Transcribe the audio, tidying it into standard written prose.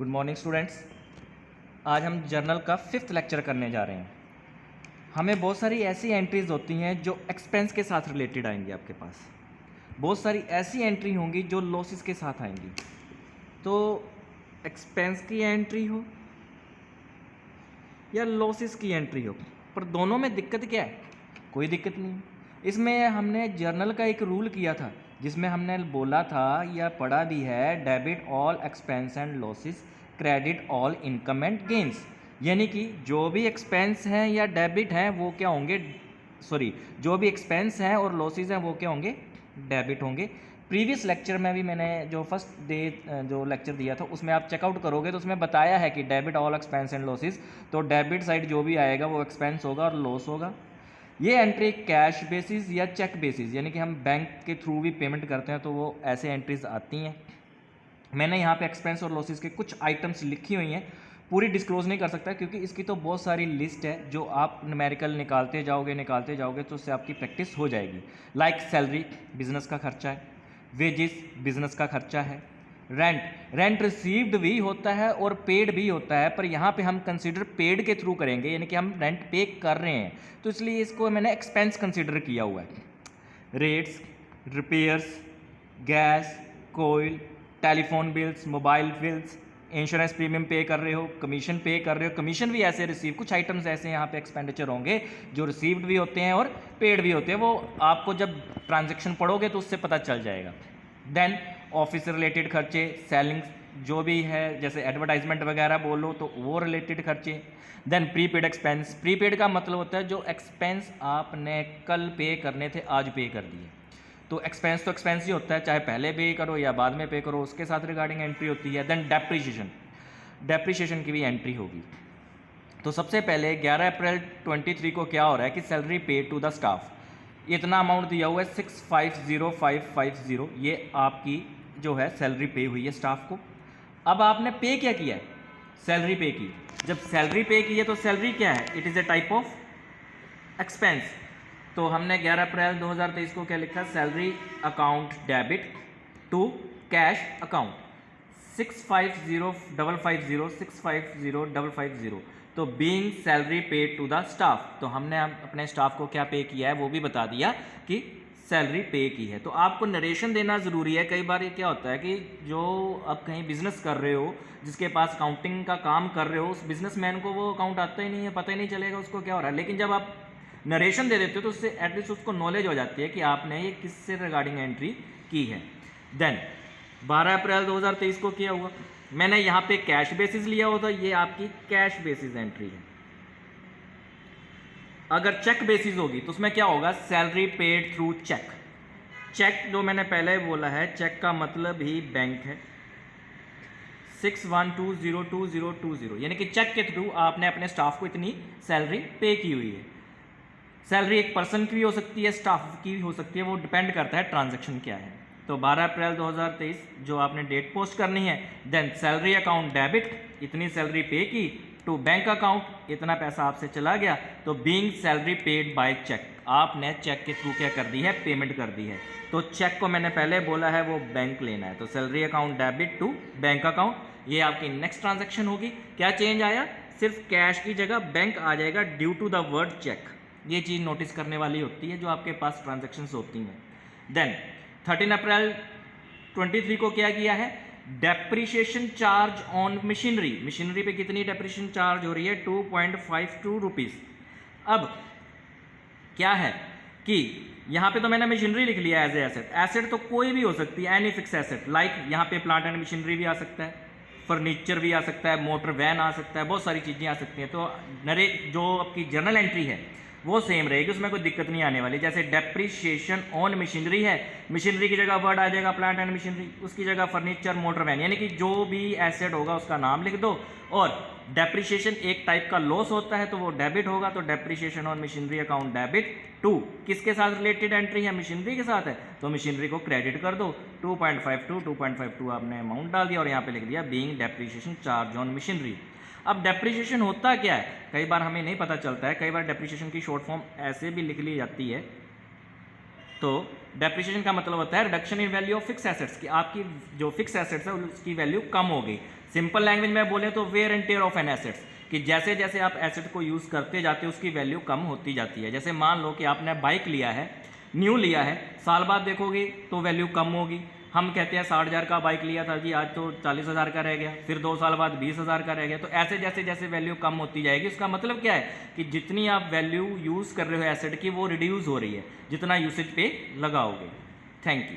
Good morning students. आज हम journal का 5th लेक्चर करने जा रहे हैं। हमें बहुत सारी ऐसी एंट्रीज होती हैं जो एक्सपेंस के साथ रिलेटेड आएंगी। आपके पास बहुत सारी ऐसी एंट्री होंगी जो लॉसेस के साथ आएंगी। तो एक्सपेंस की एंट्री हो या लॉसेस की एंट्री हो, पर दोनों में दिक्कत क्या है? कोई दिक्कत नहीं है। इसमें हमने जर्नल का एक रूल किया था जिसमें हमने बोला था या पढ़ा भी है, debit all expense and losses, credit all income and gains. यानी कि जो भी एक्सपेंस हैं या डेबिट हैं वो क्या होंगे, जो भी एक्सपेंस हैं और लॉसेस हैं वो क्या होंगे, डेबिट होंगे। प्रीवियस लेक्चर में भी मैंने जो फर्स्ट डे जो लेक्चर दिया था उसमें आप चेकआउट करोगे तो उसमें बताया है कि debit all expense and losses, तो डेबिट साइड जो भी आएगा वो एक्सपेंस होगा और लॉस होगा। ये एंट्री कैश बेसिस या चेक बेसिस, यानी कि हम बैंक के थ्रू भी पेमेंट करते हैं तो वो ऐसे एंट्रीज आती हैं। मैंने यहाँ पे एक्सपेंस और लॉसेस के कुछ आइटम्स लिखी हुई हैं, पूरी डिस्क्लोज नहीं कर सकता क्योंकि इसकी तो बहुत सारी लिस्ट है जो आप न्यूमेरिकल निकालते जाओगे तो उससे आपकी प्रैक्टिस हो जाएगी। लाइक सैलरी बिजनेस का खर्चा है, वेजेस बिजनेस का खर्चा है, रेंट रिसीव्ड भी होता है और पेड भी होता है, पर यहाँ पे हम कंसीडर पेड के थ्रू करेंगे, यानी कि हम रेंट पे कर रहे हैं तो इसलिए इसको मैंने एक्सपेंस कंसीडर किया हुआ है। रेट्स, रिपेयर्स, गैस, कोयल, telephone bills, mobile bills, insurance premium pay कर रहे हो, कमीशन पे कर रहे हो, कमीशन भी ऐसे रिसीव, कुछ आइटम्स ऐसे यहाँ पे एक्सपेंडिचर होंगे जो रिसीव्ड भी होते हैं और पेड भी होते हैं। वो आपको जब ट्रांजैक्शन पढ़ोगे तो उससे पता चल जाएगा। देन ऑफिस से रिलेटेड खर्चे, सेलिंग जो भी है जैसे एडवर्टाइजमेंट वगैरह बोलो तो वो रिलेटेड खर्चे। देन प्रीपेड एक्सपेंस, प्रीपेड का मतलब होता है जो एक्सपेंस आपने कल पे करने थे आज पे कर दिए। तो एक्सपेंस ही होता है, चाहे पहले पे करो या बाद में पे करो, उसके साथ रिगार्डिंग एंट्री होती है। देन डेप्रीशिएशन की भी एंट्री होगी। तो सबसे पहले 11 अप्रैल 23 को क्या हो रहा है कि सैलरी पे टू द स्टाफ, इतना अमाउंट दिया हुआ है 650550, ये आपकी जो है सैलरी पे हुई है स्टाफ को। अब आपने पे क्या किया है, सैलरी पे की। जब सैलरी पे की है तो सैलरी क्या है, it is a type of expense. तो हमने 11 अप्रैल 2023 को क्या लिखा, salary account debit to cash account 650550 तो being salary paid to the staff, तो हमने अपने स्टाफ को क्या पे किया है वो भी बता दिया कि सैलरी पे की है। तो आपको नरेशन देना ज़रूरी है। कई बार ये क्या होता है कि जो आप कहीं बिजनेस कर रहे हो, जिसके पास अकाउंटिंग का काम कर रहे हो, उस बिजनेसमैन को वो अकाउंट आता ही नहीं है, पता ही नहीं चलेगा उसको क्या हो रहा है। लेकिन जब आप नरेशन दे देते हो तो उससे एटलीस्ट उसको नॉलेज हो जाती है कि आपने ये किससे रिगार्डिंग एंट्री की है। देन 12 अप्रैल 2023 को किया हुआ, मैंने यहाँ पे कैश बेसिस लिया हुआ था, ये आपकी कैश बेसिस एंट्री है। अगर चेक बेसिस होगी तो उसमें क्या होगा, salary paid through cheque. Cheque जो मैंने पहले बोला है, चेक का मतलब ही बैंक है, 61202020, यानी कि चेक के थ्रू आपने अपने स्टाफ को इतनी सैलरी पे की हुई है। सैलरी एक पर्सन की भी हो सकती है, स्टाफ की भी हो सकती है, वो डिपेंड करता है ट्रांजैक्शन क्या है। तो 12 अप्रैल 2023 जो आपने डेट पोस्ट करनी है। देन सैलरी अकाउंट डेबिट, इतनी सैलरी पे की, टू बैंक अकाउंट, इतना पैसा आपसे चला गया, तो being salary paid by cheque, आपने चेक के थ्रू क्या कर दी है, पेमेंट कर दी है। तो चेक को मैंने पहले बोला है वो बैंक लेना है, तो salary account debit to bank account, ये आपकी नेक्स्ट ट्रांजैक्शन होगी। क्या चेंज आया, सिर्फ कैश की जगह बैंक आ जाएगा due to the word cheque. ये चीज़ नोटिस करने वाली होती है जो आपके पास ट्रांजैक्शंस होती हैं। देन 13 अप्रैल 23 को क्या किया है, डेप्रीशिएशन चार्ज ऑन मशीनरी पे कितनी डेप्रीशिएशन चार्ज हो रही है, 2.52 रुपीज़। अब क्या है कि यहाँ पे तो मैंने मशीनरी लिख लिया एज ए एसेट। एसेट तो कोई भी हो सकती है, एनी फिक्स एसेट, लाइक यहाँ पे प्लांट एंड मशीनरी भी आ सकता है, फर्नीचर भी आ सकता है, मोटर वैन आ सकता है, बहुत सारी चीज़ें आ सकती हैं। तो जो आपकी जर्नल एंट्री है वो सेम रहेगी, उसमें कोई दिक्कत नहीं आने वाली। जैसे डेप्रीशिएशन ऑन मशीनरी है, मशीनरी की जगह वर्ड आ जाएगा प्लांट एंड मशीनरी, उसकी जगह फर्नीचर, मोटर वैन, यानी कि जो भी एसेट होगा उसका नाम लिख दो। और डेप्रीशिएशन एक टाइप का लॉस होता है तो वो डेबिट होगा, तो depreciation on machinery account debit to, किसके साथ रिलेटेड एंट्री है, मशीनरी के साथ है, तो मशीनरी को क्रेडिट कर दो। 2.52 आपने अमाउंट डाल दिया और यहाँ पे लिख दिया being depreciation charge on machinery. अब डेप्रीशिएशन होता क्या है, कई बार हमें नहीं पता चलता है, कई बार डेप्रीशिएशन की शॉर्ट फॉर्म ऐसे भी लिख ली जाती है, तो डेप्रिसिएशन का मतलब होता है reduction in value of fix assets, कि आपकी जो फिक्स एसेट्स है उसकी वैल्यू कम हो गई। सिंपल लैंग्वेज में बोले तो wear and tear of an assets, कि जैसे जैसे आप एसेट को यूज़ करते जाते हो उसकी वैल्यू कम होती जाती है। जैसे मान लो कि आपने बाइक लिया है, न्यू लिया है, साल बाद देखोगे तो वैल्यू कम होगी। हम कहते हैं 60,000 का बाइक लिया था जी, आज तो 40,000 का रह गया, फिर 2 साल बाद 20,000 का रह गया। तो ऐसे जैसे जैसे वैल्यू कम होती जाएगी, उसका मतलब क्या है कि जितनी आप वैल्यू यूज़ कर रहे हो एसेट की वो रिड्यूस हो रही है जितना यूसेज पे लगाओगे। Thank you.